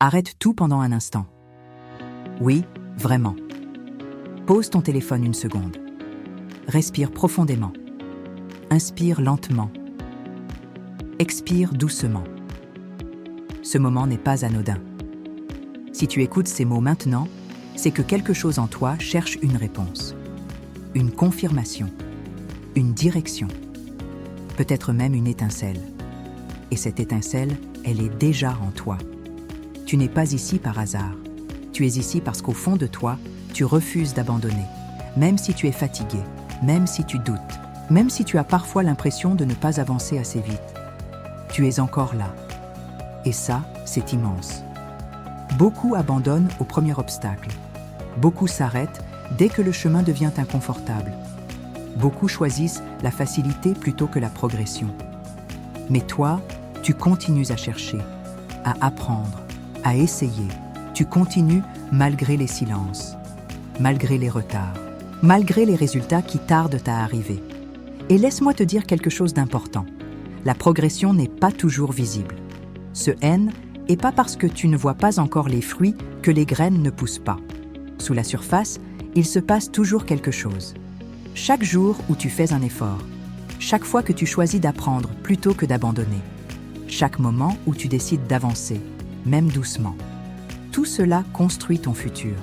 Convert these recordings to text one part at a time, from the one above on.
Arrête tout pendant un instant. Oui, vraiment. Pose ton téléphone une seconde. Respire profondément. Inspire lentement. Expire doucement. Ce moment n'est pas anodin. Si tu écoutes ces mots maintenant, c'est que quelque chose en toi cherche une réponse, une confirmation, une direction, peut-être même une étincelle. Et cette étincelle, elle est déjà en toi. Tu n'es pas ici par hasard. Tu es ici parce qu'au fond de toi, tu refuses d'abandonner, même si tu es fatigué, même si tu doutes, même si tu as parfois l'impression de ne pas avancer assez vite. Tu es encore là. Et ça, c'est immense. Beaucoup abandonnent au premier obstacle. Beaucoup s'arrêtent dès que le chemin devient inconfortable. Beaucoup choisissent la facilité plutôt que la progression. Mais toi, tu continues à chercher, à apprendre, à essayer. Tu continues malgré les silences, malgré les retards, malgré les résultats qui tardent à arriver. Et laisse-moi te dire quelque chose d'important. La progression n'est pas toujours visible. Ce N est pas parce que tu ne vois pas encore les fruits que les graines ne poussent pas. Sous la surface, il se passe toujours quelque chose. Chaque jour où tu fais un effort, chaque fois que tu choisis d'apprendre plutôt que d'abandonner, chaque moment où tu décides d'avancer, même doucement. Tout cela construit ton futur.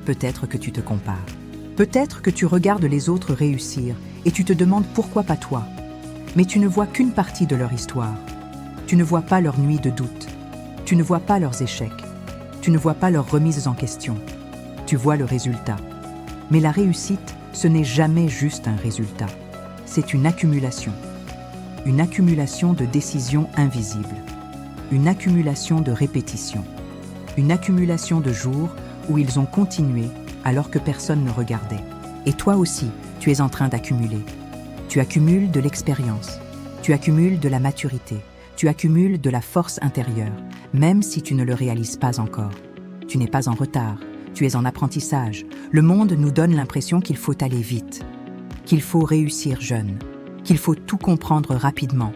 Peut-être que tu te compares. Peut-être que tu regardes les autres réussir et tu te demandes pourquoi pas toi. Mais tu ne vois qu'une partie de leur histoire. Tu ne vois pas leurs nuits de doute. Tu ne vois pas leurs échecs. Tu ne vois pas leurs remises en question. Tu vois le résultat. Mais la réussite, ce n'est jamais juste un résultat. C'est une accumulation. Une accumulation de décisions invisibles. Une accumulation de répétitions. Une accumulation de jours où ils ont continué alors que personne ne regardait. Et toi aussi, tu es en train d'accumuler. Tu accumules de l'expérience. Tu accumules de la maturité. Tu accumules de la force intérieure, même si tu ne le réalises pas encore. Tu n'es pas en retard. Tu es en apprentissage. Le monde nous donne l'impression qu'il faut aller vite, qu'il faut réussir jeune, qu'il faut tout comprendre rapidement.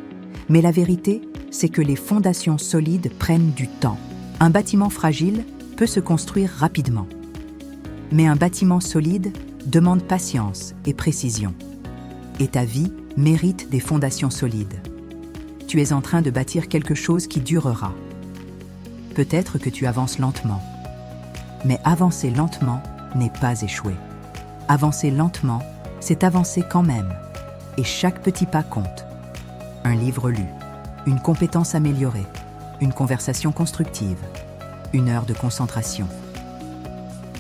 Mais la vérité, c'est que les fondations solides prennent du temps. Un bâtiment fragile peut se construire rapidement. Mais un bâtiment solide demande patience et précision. Et ta vie mérite des fondations solides. Tu es en train de bâtir quelque chose qui durera. Peut-être que tu avances lentement. Mais avancer lentement n'est pas échouer. Avancer lentement, c'est avancer quand même. Et chaque petit pas compte. Un livre lu, une compétence améliorée, une conversation constructive, une heure de concentration.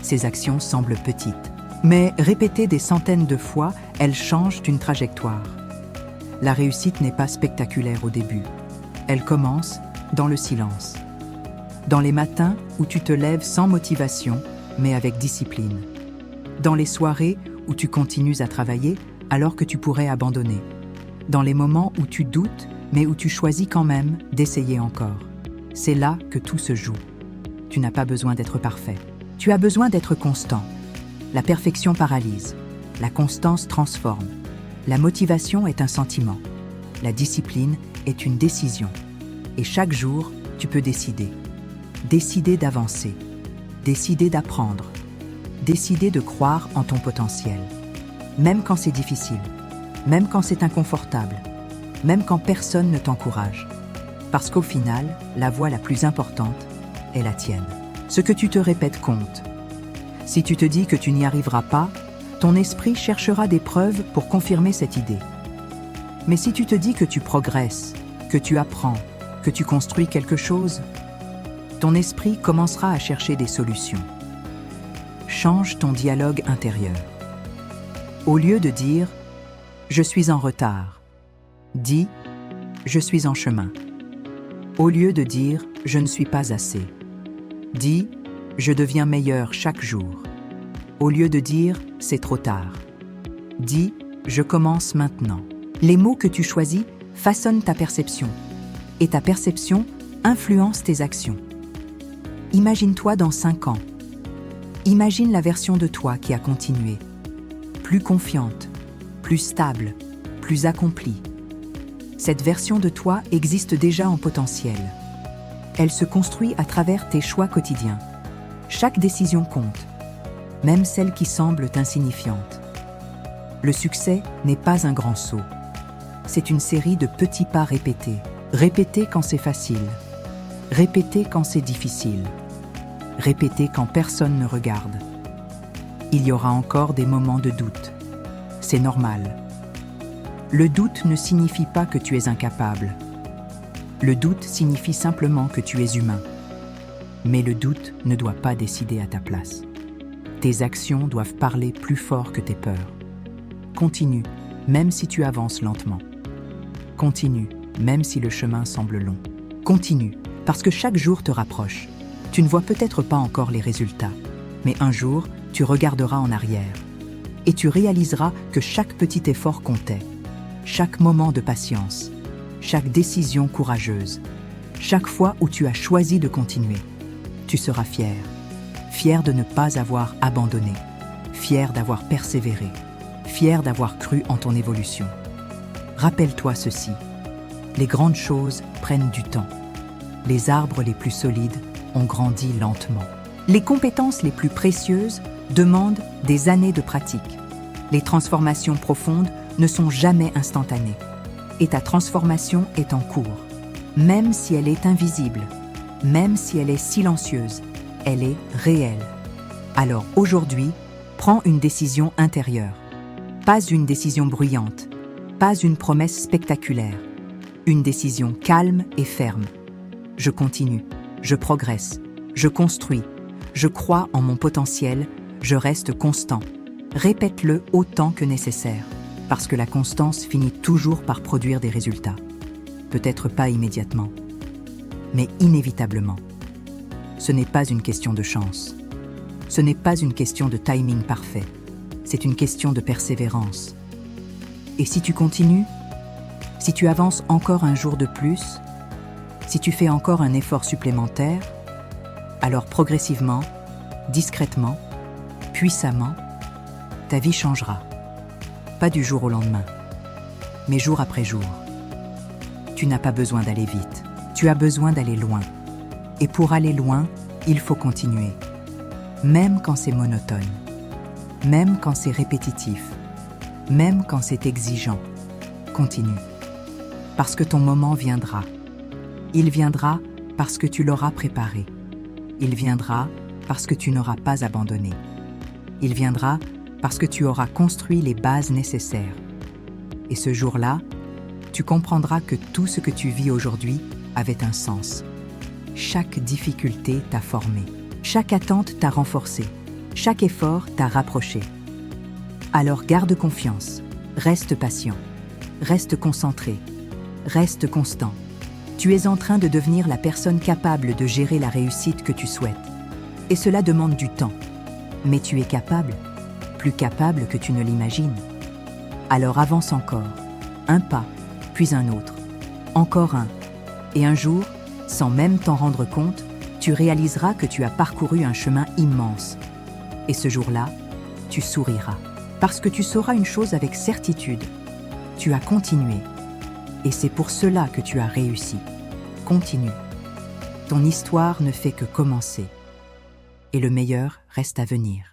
Ces actions semblent petites, mais répétées des centaines de fois, elles changent une trajectoire. La réussite n'est pas spectaculaire au début. Elle commence dans le silence. Dans les matins où tu te lèves sans motivation, mais avec discipline. Dans les soirées où tu continues à travailler alors que tu pourrais abandonner. Dans les moments où tu doutes, mais où tu choisis quand même d'essayer encore. C'est là que tout se joue. Tu n'as pas besoin d'être parfait. Tu as besoin d'être constant. La perfection paralyse. La constance transforme. La motivation est un sentiment. La discipline est une décision. Et chaque jour, tu peux décider. Décider d'avancer. Décider d'apprendre. Décider de croire en ton potentiel. Même quand c'est difficile. Même quand c'est inconfortable. Même quand personne ne t'encourage. Parce qu'au final, la voie la plus importante est la tienne. Ce que tu te répètes compte. Si tu te dis que tu n'y arriveras pas, ton esprit cherchera des preuves pour confirmer cette idée. Mais si tu te dis que tu progresses, que tu apprends, que tu construis quelque chose, ton esprit commencera à chercher des solutions. Change ton dialogue intérieur. Au lieu de dire « je suis en retard », dis « je suis en chemin ». Au lieu de dire « je ne suis pas assez », dis « je deviens meilleur chaque jour ». Au lieu de dire « c'est trop tard », dis « je commence maintenant ». Les mots que tu choisis façonnent ta perception, et ta perception influence tes actions. Imagine-toi dans 5 ans. Imagine la version de toi qui a continué, plus confiante, plus stable, plus accomplie. Cette version de toi existe déjà en potentiel. Elle se construit à travers tes choix quotidiens. Chaque décision compte, même celles qui semblent insignifiantes. Le succès n'est pas un grand saut. C'est une série de petits pas répétés. Répétés quand c'est facile. Répétés quand c'est difficile. Répétés quand personne ne regarde. Il y aura encore des moments de doute. C'est normal. Le doute ne signifie pas que tu es incapable. Le doute signifie simplement que tu es humain. Mais le doute ne doit pas décider à ta place. Tes actions doivent parler plus fort que tes peurs. Continue, même si tu avances lentement. Continue, même si le chemin semble long. Continue, parce que chaque jour te rapproche. Tu ne vois peut-être pas encore les résultats, mais un jour, tu regarderas en arrière. Et tu réaliseras que chaque petit effort comptait. Chaque moment de patience, chaque décision courageuse, chaque fois où tu as choisi de continuer. Tu seras fier. Fier de ne pas avoir abandonné. Fier d'avoir persévéré. Fier d'avoir cru en ton évolution. Rappelle-toi ceci. Les grandes choses prennent du temps. Les arbres les plus solides ont grandi lentement. Les compétences les plus précieuses demandent des années de pratique. Les transformations profondes ne sont jamais instantanées. Et ta transformation est en cours. Même si elle est invisible, même si elle est silencieuse, elle est réelle. Alors aujourd'hui, prends une décision intérieure. Pas une décision bruyante, pas une promesse spectaculaire. Une décision calme et ferme. Je continue, je progresse, je construis, je crois en mon potentiel, je reste constant. Répète-le autant que nécessaire, parce que la constance finit toujours par produire des résultats. Peut-être pas immédiatement, mais inévitablement. Ce n'est pas une question de chance. Ce n'est pas une question de timing parfait. C'est une question de persévérance. Et si tu continues, si tu avances encore un jour de plus, si tu fais encore un effort supplémentaire, alors progressivement, discrètement, puissamment, ta vie changera. Pas du jour au lendemain, mais jour après jour. Tu n'as pas besoin d'aller vite, tu as besoin d'aller loin. Et pour aller loin, il faut continuer. Même quand c'est monotone, même quand c'est répétitif, même quand c'est exigeant, continue. Parce que ton moment viendra. Il viendra parce que tu l'auras préparé. Il viendra parce que tu n'auras pas abandonné. Il viendra parce que tu auras construit les bases nécessaires. Et ce jour-là, tu comprendras que tout ce que tu vis aujourd'hui avait un sens. Chaque difficulté t'a formé. Chaque attente t'a renforcé. Chaque effort t'a rapproché. Alors garde confiance, reste patient, reste concentré, reste constant. Tu es en train de devenir la personne capable de gérer la réussite que tu souhaites. Et cela demande du temps. Mais tu es capable, plus capable que tu ne l'imagines. Alors avance encore, un pas, puis un autre, encore un. Et un jour, sans même t'en rendre compte, tu réaliseras que tu as parcouru un chemin immense. Et ce jour-là, tu souriras. Parce que tu sauras une chose avec certitude. Tu as continué. Et c'est pour cela que tu as réussi. Continue. Ton histoire ne fait que commencer. Et le meilleur reste à venir.